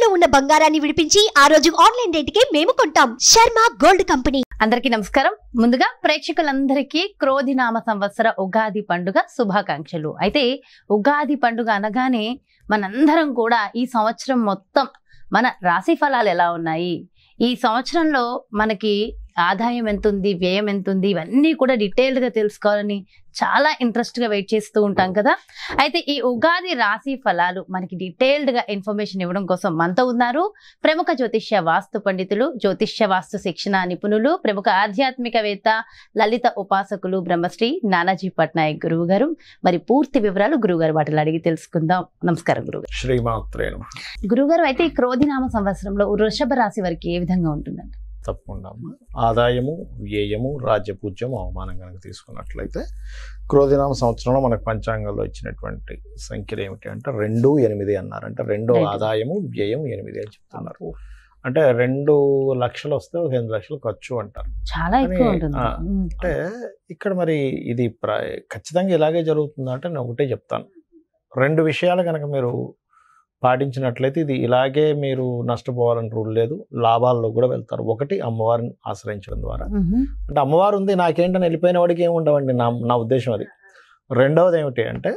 తాకట్టులో ఉన్న బంగారాన్ని విడిపించి ఆ రోజు ఆన్లైన్ రేటుకే మేము కొంటాం. Sharma gold company. అందరికీ నమస్కారం. ముందుగా ప్రేక్షకులందరికీ క్రోధినామ సంవత్సర ఉగాది పండుగ శుభాకాంక్షలు. అయితే ఉగాది పండుగ అనగానే మనందరం కూడా ఈ సంవత్సరం మొత్తం మన రాశి ఫలాలు ఎలా ఉన్నాయి, ఈ సంవత్సరంలో మనకి ఆదాయం ఎంత ఉంది, వ్యయం ఎంత ఉంది, ఇవన్నీ కూడా డీటెయిల్డ్ గా తెలుసుకోవాలని చాలా ఇంట్రెస్ట్ గా వెయిట్ చేస్తూ ఉంటాం కదా. అయితే ఈ ఉగాది రాశి ఫలాలు మనకి డీటెయిల్డ్ గా ఇన్ఫర్మేషన్ ఇవ్వడం కోసం మనతో ఉన్నారు ప్రముఖ జ్యోతిష్య వాస్తు పండితులు, జ్యోతిష్య వాస్తు శిక్షణ నిపుణులు, ప్రముఖ ఆధ్యాత్మికవేత్త, లలిత ఉపాసకులు బ్రహ్మశ్రీ నానాజీ పట్నాయక్ గురువు గారు. మరి పూర్తి వివరాలు గురువుగారు వాటిలో అడిగి తెలుసుకుందాం. నమస్కారం గురుగారు. శ్రీమాత్రే నమః. గురుగారు, అయితే ఈ క్రోధినామ సంవత్సరంలో వృషభ రాశి వారికి ఏ విధంగా ఉంటుందండి? తప్పకుండా ఆదాయము, వ్యయము, రాజ్యపూజ్యం, అవమానం కనుక తీసుకున్నట్లయితే క్రోధినామ సంవత్సరంలో మనకు పంచాంగంలో ఇచ్చినటువంటి సంఖ్యలు ఏమిటి అంటే 2, 8 అన్నారు. అంటే 2 ఆదాయము, వ్యయం 8 అని చెప్తున్నారు. అంటే 2 లక్షలు వస్తే 8 లక్షలు ఖర్చు అంటారు. చాలా ఎక్కువ ఉంటుంది. అంటే ఇక్కడ మరి ఇది ఖచ్చితంగా ఇలాగే జరుగుతుందంటే నేను ఒకటే చెప్తాను. 2 విషయాలు కనుక మీరు పాటించినట్లయితే ఇది ఇలాగే మీరు నష్టపోవాలని రూల్ లేదు, లాభాల్లో కూడా వెళ్తారు. ఒకటి, అమ్మవారిని ఆశ్రయించడం ద్వారా. అంటే అమ్మవారు ఉంది నాకేంటని వెళ్ళిపోయిన వాడికి ఏమి ఉండవండి, నా ఉద్దేశం అది. రెండవది ఏమిటి అంటే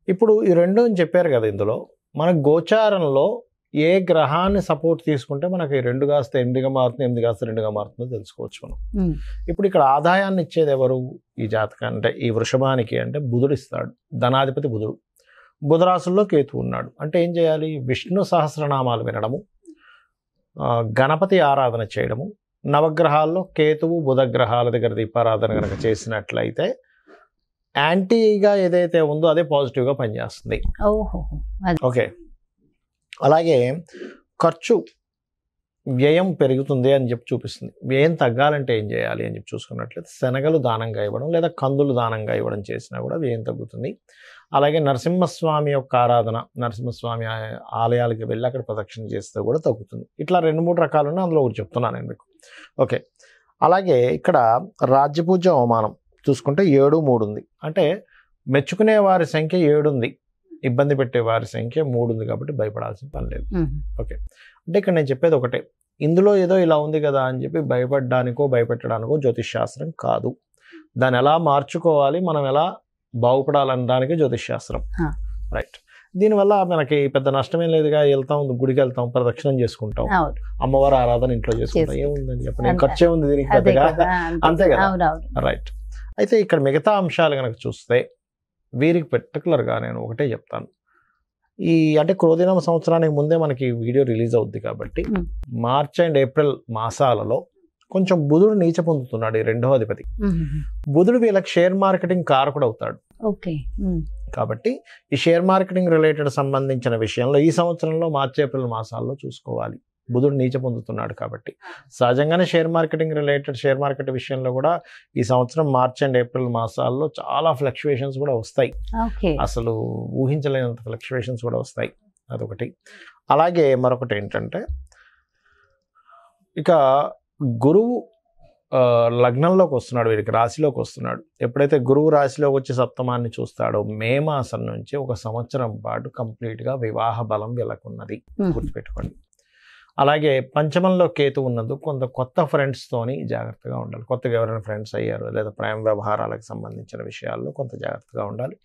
ఇప్పుడు ఈ 2 అని చెప్పారు కదా, ఇందులో మన గోచారంలో ఏ గ్రహాన్ని సపోర్ట్ తీసుకుంటే మనకి 2 కాస్త 8గా మారుతుంది, 8 కాస్త 2గా మారుతుందో తెలుసుకోవచ్చు మనం. ఇప్పుడు ఇక్కడ ఆదాయాన్ని ఇచ్చేది ఎవరు ఈ జాతకాన్ని అంటే ఈ వృషభానికి అంటే బుధుడు ఇస్తాడు. ధనాధిపతి బుధుడు. బుధరాశుల్లో కేతు ఉన్నాడు. అంటే ఏం చేయాలి? విష్ణు సహస్రనామాలు వినడము, గణపతి ఆరాధన చేయడము, నవగ్రహాల్లో కేతువు బుధ గ్రహాల దగ్గర దీపారాధన కనుక చేసినట్లయితే యాంటీగా ఏదైతే ఉందో అదే పాజిటివ్గా పనిచేస్తుంది. ఓకే. అలాగే ఖర్చు, వ్యయం పెరుగుతుంది అని చెప్పి చూపిస్తుంది. వ్యయం తగ్గాలంటే ఏం చేయాలి అని చెప్పి చూసుకున్నట్లయితే శనగలు దానంగా ఇవ్వడం లేదా కందులు దానంగా ఇవ్వడం చేసినా కూడా వ్యయం తగ్గుతుంది. అలాగే నరసింహస్వామి యొక్క ఆరాధన, నరసింహస్వామి ఆలయాలకి వెళ్ళి అక్కడ ప్రదక్షిణ చేస్తే కూడా తగ్గుతుంది. ఇట్లా 2-3 రకాలు ఉన్నాయి, అందులో ఒకటి చెప్తున్నాను నేను మీకు. ఓకే. అలాగే ఇక్కడ రాజ్యపూజ్య అవమానం చూసుకుంటే 7, 3 ఉంది. అంటే మెచ్చుకునే వారి సంఖ్య 7 ఉంది, ఇబ్బంది పెట్టే వారి సంఖ్య 3 ఉంది. కాబట్టి భయపడాల్సిన పని లేదు. ఓకే. అంటే ఇక్కడ నేను చెప్పేది ఒకటే, ఇందులో ఏదో ఇలా ఉంది కదా అని చెప్పి భయపడడానికో భయపెట్టడానికో జ్యోతిష్ శాస్త్రం కాదు. దాన్ని ఎలా మార్చుకోవాలి, మనం ఎలా బాగుపడాలనడానికి జ్యోతిష్ శాస్త్రం. రైట్. దీనివల్ల మనకి పెద్ద నష్టమేం లేదుగా. వెళ్తాం, గుడికి వెళ్తాం, ప్రదక్షిణం చేసుకుంటాం, అమ్మవారి ఆరాధన ఇంట్లో చేసుకుంటాం, ఏముందని చెప్పండి, ఖర్చే ఉంది దీనికి పెద్దగా, అంతే కదా. రైట్. అయితే ఇక్కడ మిగతా అంశాలు కనుక చూస్తే వీరికి పర్టికులర్గా నేను ఒకటే చెప్తాను. అంటే క్రోధినామ సంవత్సరానికి ముందే మనకి వీడియో రిలీజ్ అవుద్ది కాబట్టి మార్చ్ అండ్ ఏప్రిల్ మాసాలలో కొంచెం బుధుడు నీచ పొందుతున్నాడు, ఈ 2వ అధిపతి. బుధుడు వీళ్ళకి షేర్ మార్కెటింగ్ కారకుడు అవుతాడు. కాబట్టి ఈ షేర్ మార్కెటింగ్ రిలేటెడ్ సంబంధించిన విషయంలో ఈ సంవత్సరంలో మార్చ్ ఏప్రిల్ మాసాల్లో చూసుకోవాలి. బుధుడు నీచ పొందుతున్నాడు కాబట్టి సహజంగానే షేర్ మార్కెట్ విషయంలో కూడా ఈ సంవత్సరం మార్చ్ అండ్ ఏప్రిల్ మాసాల్లో చాలా ఫ్లక్చువేషన్స్ కూడా వస్తాయి. అసలు ఊహించలేనంత ఫ్లక్చువేషన్స్ కూడా వస్తాయి. అదొకటి. అలాగే మరొకటి ఏంటంటే ఇక గురువు లగ్నంలోకి వస్తున్నాడు, వీరికి రాశిలోకి వస్తున్నాడు. ఎప్పుడైతే గురువు రాశిలోకి వచ్చి సప్తమాన్ని చూస్తాడో మే మాసం నుంచి 1 సంవత్సరం పాటు కంప్లీట్గా వివాహ బలం వీళ్ళకున్నది, గుర్తుపెట్టుకోండి. అలాగే పంచమంలో కేతు ఉన్నందుకు కొంత కొత్త ఫ్రెండ్స్తోని జాగ్రత్తగా ఉండాలి. కొత్తగా ఎవరైనా ఫ్రెండ్స్ అయ్యారు లేదా ప్రేమ వ్యవహారాలకు సంబంధించిన విషయాల్లో కొంత జాగ్రత్తగా ఉండాలి.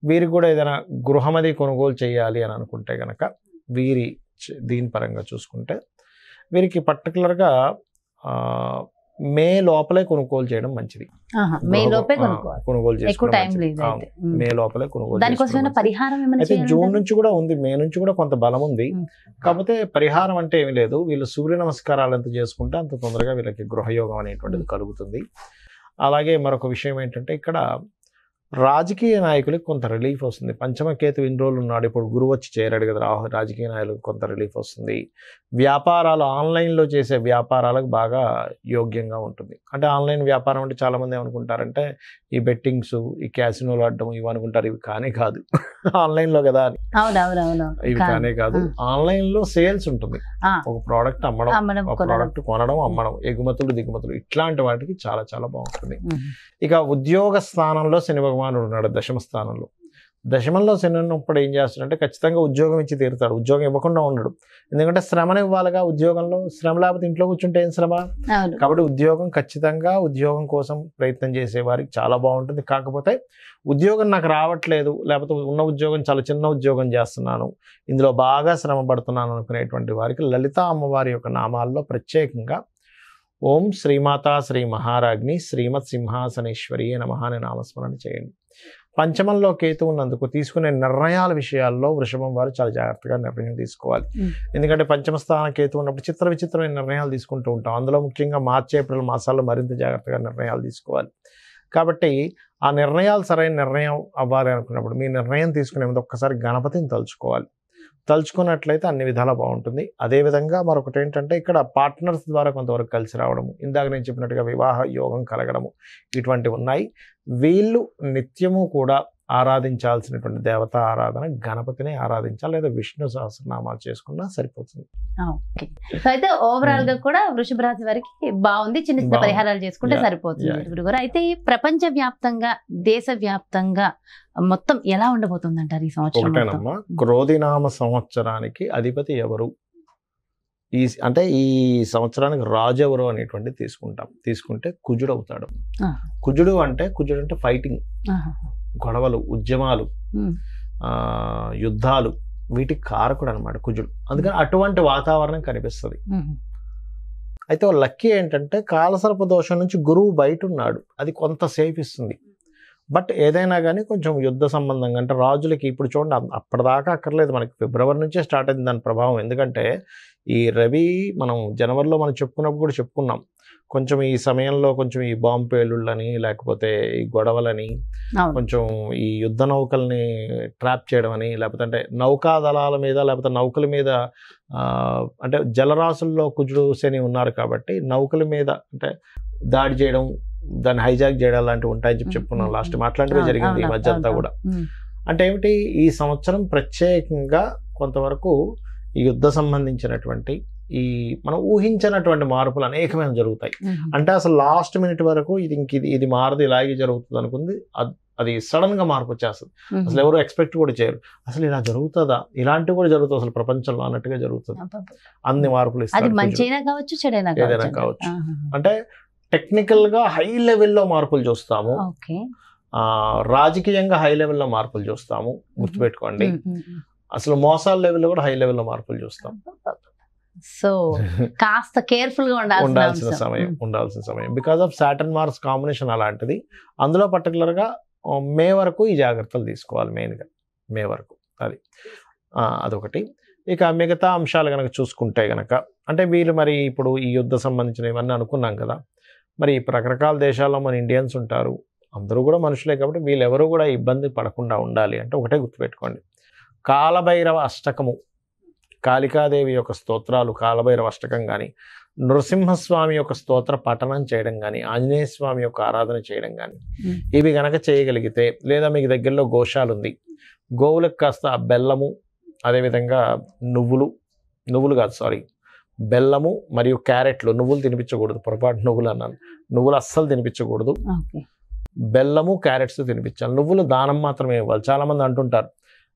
వీరికి కూడా ఏదైనా గృహమది కొనుగోలు చేయాలి అని అనుకుంటే కనుక దీని పరంగా చూసుకుంటే వీరికి పర్టికులర్గా మే లోపలే కొనుగోలు చేయడం మంచిది. కొనుగోలు చేసుకోవడం మే లోపలే కొనుగోలు. అయితే జూన్ నుంచి కూడా ఉంది, మే నుంచి కూడా కొంత బలం ఉంది. కాకపోతే పరిహారం అంటే ఏమి లేదు, వీళ్ళు సూర్య నమస్కారాలు ఎంత చేసుకుంటే అంత తొందరగా వీళ్ళకి గృహయోగం అనేటువంటిది కలుగుతుంది. అలాగే మరొక విషయం ఏంటంటే ఇక్కడ రాజకీయ నాయకులకు కొంత రిలీఫ్ వస్తుంది. పంచమకేతు ఇన్ని రోజులు ఉన్నాడు, ఇప్పుడు గురువు వచ్చి చేరాడు కదా, రాజకీయ నాయకులకు కొంత రిలీఫ్ వస్తుంది. వ్యాపారాలు, ఆన్లైన్లో చేసే వ్యాపారాలకు బాగా యోగ్యంగా ఉంటుంది. అంటే ఆన్లైన్ వ్యాపారం అంటే చాలామంది ఏమనుకుంటారంటే ఈ బెట్టింగ్స్, ఈ క్యాసినోలు ఆడడం ఇవి అనుకుంటారు. ఇవి కానే కాదు, ఆన్లైన్లో కదా అని. ఇవి కానే కాదు, ఆన్లైన్లో సేల్స్ ఉంటుంది. ఒక ప్రోడక్ట్ అమ్మడం, ఒక ప్రోడక్ట్ కొనడం, అమ్మడం, ఎగుమతులు దిగుమతులు, ఇట్లాంటి వాటికి చాలా చాలా బాగుంటుంది. ఇక ఉద్యోగ స్థానంలో శని భగవానుడు ఉన్నాడు, 10వ స్థానంలో. దశమంలో శని ఉన్నప్పుడు ఏం చేస్తాడంటే ఖచ్చితంగా ఉద్యోగం ఇచ్చి తీరుతాడు, ఉద్యోగం ఇవ్వకుండా ఉండడు. ఎందుకంటే శ్రమను ఇవ్వాలిగా, ఉద్యోగంలో శ్రమ లేకపోతే ఇంట్లో కూర్చుంటే ఏం శ్రమ. కాబట్టి ఉద్యోగం ఖచ్చితంగా, ఉద్యోగం కోసం ప్రయత్నం చేసే వారికి చాలా బాగుంటుంది. కాకపోతే ఉద్యోగం నాకు రావట్లేదు, లేకపోతే ఉన్న ఉద్యోగం చాలా చిన్న ఉద్యోగం చేస్తున్నాను, ఇందులో బాగా శ్రమ పడుతున్నాను అనుకునేటువంటి వారికి లలిత అమ్మవారి యొక్క నామాల్లో ప్రత్యేకంగా ఓం శ్రీమాతా శ్రీ మహారాజ్ని శ్రీమత్ సింహాసనేశ్వరి నమః అని నామస్మరణ చేయండి. పంచమంలో కేతు ఉన్నందుకు తీసుకునే నిర్ణయాల విషయాల్లో వృషభం వారు చాలా జాగ్రత్తగా నిర్ణయం తీసుకోవాలి. ఎందుకంటే పంచమ స్థాన కేతు ఉన్నప్పుడు చిత్ర విచిత్రమైన నిర్ణయాలు తీసుకుంటూ ఉంటాం. అందులో ముఖ్యంగా మార్చి ఏప్రిల్ మాసాల్లో మరింత జాగ్రత్తగా నిర్ణయాలు తీసుకోవాలి. కాబట్టి ఆ నిర్ణయాలు సరైన నిర్ణయం అవ్వాలి అనుకున్నప్పుడు మీ నిర్ణయం తీసుకునే ముందు ఒక్కసారి గణపతిని తలుచుకోవాలి. తలుచుకున్నట్లయితే అన్ని విధాలా బాగుంటుంది. అదేవిధంగా మరొకటి ఏంటంటే ఇక్కడ పార్ట్నర్స్ ద్వారా కొంతవరకు కలిసి రావడము, ఇందాక నేను చెప్పినట్టుగా వివాహ యోగం కలగడము, ఇటువంటివి ఉన్నాయి. వీళ్ళు నిత్యము కూడా ఆరాధించాల్సినటువంటి దేవతా ఆరాధన గణపతిని ఆరాధించాలి, లేదా విష్ణు సహస్రనామాలు చేసుకున్నా సరిపోతుంది. ఓకే, సో అయితే ఓవరాల్ గా కూడా వృషభ రాశి వారికి బాగుంది, చిన్న చిన్న పరిహారాలు చేసుకుంటే సరిపోతుంది గురుగారు. అయితే ప్రపంచ వ్యాప్తంగా, దేశ వ్యాప్తంగా మొత్తం ఎలా ఉండబోతుంది అంటారు ఈ సంవత్సరం? ఒకటేనమ్మా, క్రోధినామ సంవత్సరానికి అధిపతి ఎవరు, అంటే ఈ సంవత్సరానికి రాజు ఎవరు అనేటువంటిది తీసుకుంటే కుజుడు అవుతాడు. కుజుడు అంటే ఫైటింగ్, గొడవలు, ఉద్యమాలు, యుద్ధాలు, వీటికి కారకుడు అనమాట కుజుడు. అందుకని అటువంటి వాతావరణం కనిపిస్తుంది. అయితే లక్కీ ఏంటంటే కాలసర్ప దోషం నుంచి గురువు బయట ఉన్నాడు, అది కొంత సేఫ్ ఇస్తుంది. బట్ ఏదైనా కానీ కొంచెం యుద్ధ సంబంధంగా, అంటే రాజులకి ఇప్పుడు చూడండి అప్పటిదాకా అక్కర్లేదు, మనకి ఫిబ్రవరి నుంచే స్టార్ట్ అయింది దాని ప్రభావం. ఎందుకంటే ఈ రవి మనం జనవరిలో మనం చెప్పుకున్నప్పుడు కూడా చెప్పుకున్నాం, కొంచెం ఈ సమయంలో కొంచెం ఈ బాంబు పేలుళ్ళని, లేకపోతే ఈ గొడవలని, కొంచెం ఈ యుద్ధ నౌకల్ని ట్రాప్ చేయడం అని, లేకపోతే అంటే నౌకా దళాల మీద, లేకపోతే నౌకల మీద, అంటే జలరాశుల్లో కుజుడు శని ఉన్నారు కాబట్టి నౌకల మీద అంటే దాడి చేయడం, దాన్ని హైజాక్ చేయడం లాంటివి ఉంటాయని చెప్పుకున్నాం లాస్ట్. అట్లాంటివే జరిగింది ఈ మధ్య అంతా కూడా. అంటే ఏమిటి, ఈ సంవత్సరం ప్రత్యేకంగా కొంతవరకు ఈ యుద్ధ సంబంధించినటువంటి ఈ మనం ఊహించినటువంటి మార్పులు అనేకమైన జరుగుతాయి. అంటే అసలు లాస్ట్ మినిట్ వరకు ఇది మారదు, ఇలాగే జరుగుతుంది అనుకుంది, అది సడన్ గా మార్పు వచ్చేస్తుంది. అసలు ఎవరు ఎక్స్పెక్ట్ కూడా చేయరు, అసలు ఇలా జరుగుతుందా, ఇలాంటివి కూడా జరుగుతుంది అసలు ప్రపంచంలో అన్నట్టుగా జరుగుతుంది. అన్ని మార్పులు ఏదైనా కావచ్చు. అంటే టెక్నికల్ గా హై లెవెల్లో మార్పులు చూస్తాము, రాజకీయంగా హై లెవెల్లో మార్పులు చూస్తాము, గుర్తుపెట్టుకోండి. అసలు మోసాల లెవెల్లో కూడా హై లెవెల్లో మార్పులు చూస్తాం. సో కాస్త కేర్ఫుల్ గా ఉండాల్సిన సమయం because of Saturn Mars combination అలాంటిది. అందులో పర్టికులర్ గా మే వరకు ఈ జాగ్రత్తలు తీసుకోవాలి, మెయిన్ గా మే వరకు. అదొకటి. ఇక మిగతా అంశాలు కనుక చూసుకుంటే గనక, అంటే వీళ్ళు మరి ఇప్పుడు ఈ యుద్ధ సంబంధించిన ఇవన్నీ అనుకున్నాం కదా, మరి రకరకాల దేశాల్లో మన ఇండియన్స్ ఉంటారు, అందరూ కూడా మనుషులే కాబట్టి వీళ్ళెవరూ కూడా ఇబ్బంది పడకుండా ఉండాలి అంటే ఒకటే గుర్తుపెట్టుకోండి, కాలభైరవ అష్టకము, కాళికాదేవి యొక్క స్తోత్రాలు, కాలభైరవ అష్టకం కానీ, నృసింహస్వామి యొక్క స్తోత్ర పఠనం చేయడం కానీ, ఆంజనేయ స్వామి యొక్క ఆరాధన చేయడం కానీ, ఇవి గనక చేయగలిగితే, లేదా మీకు దగ్గరలో గోశాల ఉంది, గోవులకు కాస్త బెల్లము, అదేవిధంగా నువ్వులు కాదు సారీ బెల్లము మరియు క్యారెట్లు, నువ్వులు తినిపించకూడదు, పొరపాటు నువ్వులు అన్నాను, నువ్వులు అస్సలు తినిపించకూడదు, బెల్లము క్యారెట్స్ తినిపించాలి. నువ్వులు దానం మాత్రమే ఇవ్వాలి. చాలామంది అంటుంటారు,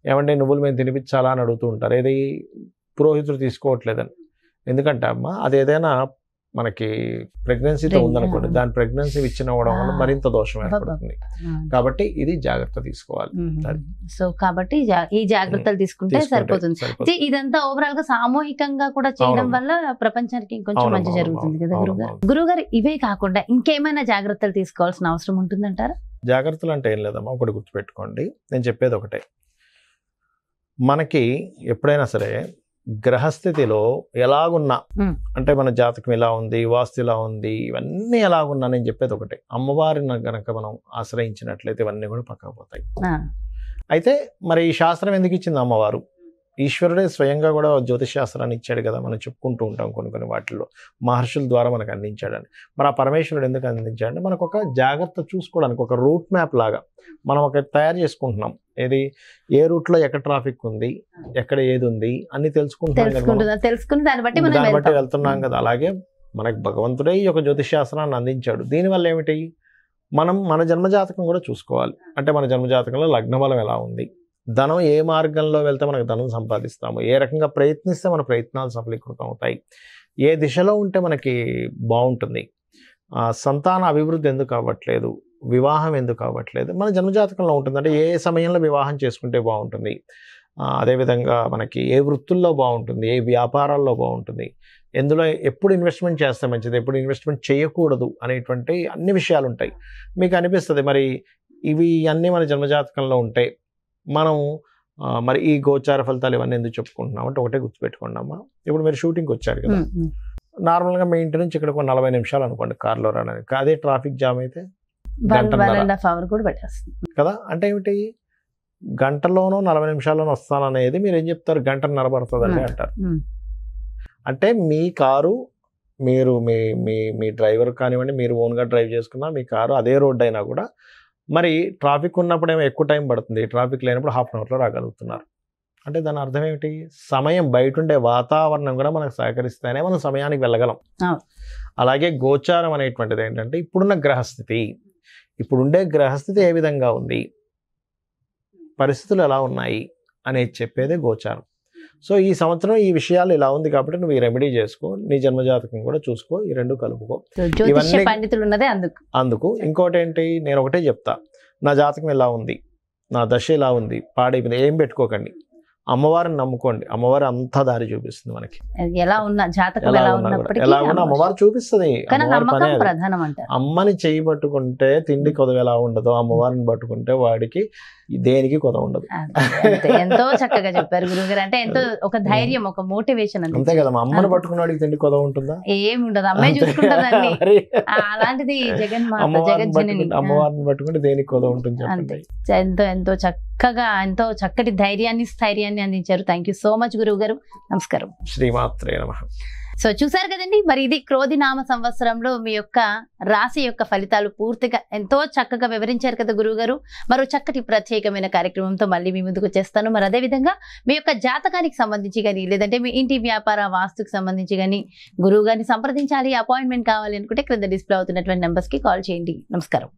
ఏమంటే నువ్వులు మేము తినిపించాలా అని అడుగుతూ ఉంటారు, ఏది పురోహితుడు తీసుకోవట్లేదని. ఎందుకంటే అమ్మ అది ఏదైనా మనకి ప్రెగ్నెన్సీతో ఉందనుకోండి, దాని ప్రెగ్నెన్సీ ఇచ్చినవ్వడం వల్ల మరింత దోషం ఏర్పడుతుంది. కాబట్టి ఇది జాగ్రత్త తీసుకోవాలి. సో కాబట్టి ఈ జాగ్రత్తలు తీసుకుంటే సరిపోతుంది. ఇదంతా ఓవరాల్ గా సామూహికంగా కూడా చేయడం వల్ల ప్రపంచానికి ఇంకొంచెం మంచి జరుగుతుంది కదా గురుగారు. ఇవే కాకుండా ఇంకేమైనా జాగ్రత్తలు తీసుకోవాల్సిన అవసరం ఉంటుందంటారా? జాగ్రత్తలు అంటే ఏం లేదమ్మా, ఒకటి గుర్తుపెట్టుకోండి, నేను చెప్పేది ఒకటే, మనకి ఎప్పుడైనా సరే గ్రహస్థితిలో ఎలాగున్నా, అంటే మన జాతకం ఎలా ఉంది, వాస్తు ఎలా ఉంది, ఇవన్నీ ఎలాగున్నా, నేను చెప్పేది ఒకటే, అమ్మవారిని గనక మనం ఆశ్రయించినట్లయితే ఇవన్నీ కూడా పక్కపోతాయి. అయితే మరి ఈ శాస్త్రం ఎందుకు ఇచ్చింది అమ్మవారు? ఈశ్వరుడే స్వయంగా కూడా జ్యోతిష్ శాస్త్రాన్ని ఇచ్చాడు కదా, మనం చెప్పుకుంటూ ఉంటాం కొన్ని వాటిల్లో, మహర్షుల ద్వారా మనకు అందించాడని. మరి ఆ పరమేశ్వరుడు ఎందుకు అందించాడంటే మనకు ఒక జాగ్రత్త చూసుకోవడానికి, ఒక రూట్ మ్యాప్ లాగా మనం ఒక తయారు చేసుకుంటున్నాం. ఏది, ఏ రూట్లో ఎక్కడ ట్రాఫిక్ ఉంది, ఎక్కడ ఏది ఉంది అన్ని తెలుసుకుని దాన్ని బట్టి వెళ్తున్నాం కదా. అలాగే మనకు భగవంతుడే ఈ యొక్క జ్యోతిష్ శాస్త్రాన్ని అందించాడు. దీనివల్ల ఏమిటి, మనం మన జన్మజాతకం కూడా చూసుకోవాలి. అంటే మన జన్మజాతకంలో లగ్నబలం ఎలా ఉంది, ధనం ఏ మార్గంలో వెళ్తే మనకు ధనం సంపాదిస్తాము, ఏ రకంగా ప్రయత్నిస్తే మన ప్రయత్నాలు సఫలీకృతం అవుతాయి, ఏ దిశలో ఉంటే మనకి బాగుంటుంది, సంతాన అభివృద్ధి ఎందుకు అవ్వట్లేదు, వివాహం ఎందుకు అవ్వట్లేదు, మన జన్మజాతకంలో ఉంటుంది. అంటే ఏ సమయంలో వివాహం చేసుకుంటే బాగుంటుంది, అదేవిధంగా మనకి ఏ వృత్తుల్లో బాగుంటుంది, ఏ వ్యాపారాల్లో బాగుంటుంది, ఎందులో ఎప్పుడు ఇన్వెస్ట్మెంట్ చేస్తే మంచిది, ఎప్పుడు ఇన్వెస్ట్మెంట్ చేయకూడదు అనేటువంటి అన్ని విషయాలు ఉంటాయి. మీకు అనిపిస్తుంది మరి ఇవి అన్నీ మన జన్మజాతకంలో ఉంటాయి, మనం మరి ఈ గోచార ఫలితాలు ఇవన్నీ ఎందుకు చెప్పుకుంటున్నాం అంటే ఒకటే గుర్తుపెట్టుకున్నామా, ఇప్పుడు మీరు షూటింగ్కి వచ్చారు కదా, నార్మల్గా మీ ఇంటి నుంచి ఇక్కడ 40 నిమిషాలు అనుకోండి కార్లో రావడానికి, అదే ట్రాఫిక్ జామ్ అయితే కదా. అంటే ఏమిటి, గంటలోనో 40 నిమిషాల్లోనో వస్తాననేది మీరు ఏం చెప్తారు, గంటన్నర పడుతుందండి అంటారు. అంటే మీ కారు మీరు మీ మీ మీ డ్రైవర్ కానివ్వండి, మీరు ఓన్గా డ్రైవ్ చేసుకున్నా మీ కారు అదే రోడ్ అయినా కూడా మరి ట్రాఫిక్ ఉన్నప్పుడేమో ఎక్కువ టైం పడుతుంది, ట్రాఫిక్ లేనప్పుడు హాఫ్ అన్ అవర్లో రాగలుగుతున్నారు. అంటే దాని అర్థం ఏమిటి, సమయం బయట ఉండే వాతావరణం కూడా మనకు సహకరిస్తేనే మనం సమయానికి వెళ్ళగలం. అలాగే గోచారం అనేటువంటిది ఏంటంటే ఇప్పుడున్న గ్రహస్థితి, ఇప్పుడుండే గ్రహస్థితి ఏ విధంగా ఉంది, పరిస్థితులు ఎలా ఉన్నాయి అనేది చెప్పేదే గోచారం. సో ఈ సంవత్సరం ఈ విషయాలు ఇలా ఉంది కాబట్టి నువ్వు ఈ రెమెడీ చేసుకో, నీ జన్మజాతకం కూడా చూసుకో, ఈ రెండు కలుపుకో. ఇవన్నీ పండితులు ఉన్నదే అందుకు. ఇంకోటి ఏంటి, నేను ఒకటే చెప్తా, నా జాతకం ఎలా ఉంది, నా దశ ఎలా ఉంది, పాడైపోయింది ఏం పెట్టుకోకండి, అమ్మవారిని నమ్ముకోండి, అమ్మవారు అంతా దారి చూపిస్తుంది మనకి. ఎలా ఉన్నా జాతకం ఎలా ఉన్నా అమ్మవారు చూపిస్తుంది. అమ్మని చేయి పట్టుకుంటే తిండి కొదవ ఎలా ఉండదు, అమ్మవారిని పట్టుకుంటే వాడికి దేనికి కొదవ ఉండదు. ఎంతో చక్కగా చెప్పారు గురుగారు. అంటే ఎంతో ఒక ధైర్యం, ఒక మోటివేషన్. అంతే కదా, అమ్మని పట్టుకున్న వాడికి తిండి కొదవ ఉంటుందా, ఏమి ఉండదు, అమ్మాయి చూసుకుంటుందండి. అలాంటిది అమ్మవారిని పట్టుకుంటే దేనికి కొదవ ఉంటుంది చెప్పండి. ఎంతో చక్కగా, ఎంతో చక్కటి స్థైర్యాన్ని అందించారు. థ్యాంక్ యూ సో మచ్ గురువు గారు. నమస్కారం. శ్రీమాత్రే నమః. సో చూసారు కదండి, మరి ఇది క్రోధినామ సంవత్సరంలో మీ యొక్క రాశి యొక్క ఫలితాలు పూర్తిగా ఎంతో చక్కగా వివరించారు కదా గురువు గారు. మరో చక్కటి ప్రత్యేకమైన కార్యక్రమంతో మళ్ళీ మీ ముందుకు వచ్చేస్తాను. మరి అదేవిధంగా మీ యొక్క జాతకానికి సంబంధించి కానీ, లేదంటే మీ ఇంటి వ్యాపార వాస్తుకు సంబంధించి కానీ గురువు గారిని సంప్రదించాలి, అపాయింట్మెంట్ కావాలి అనుకుంటే క్రింద డిస్ప్లే అవుతున్నటువంటి నెంబర్స్కి కాల్ చేయండి. నమస్కారం.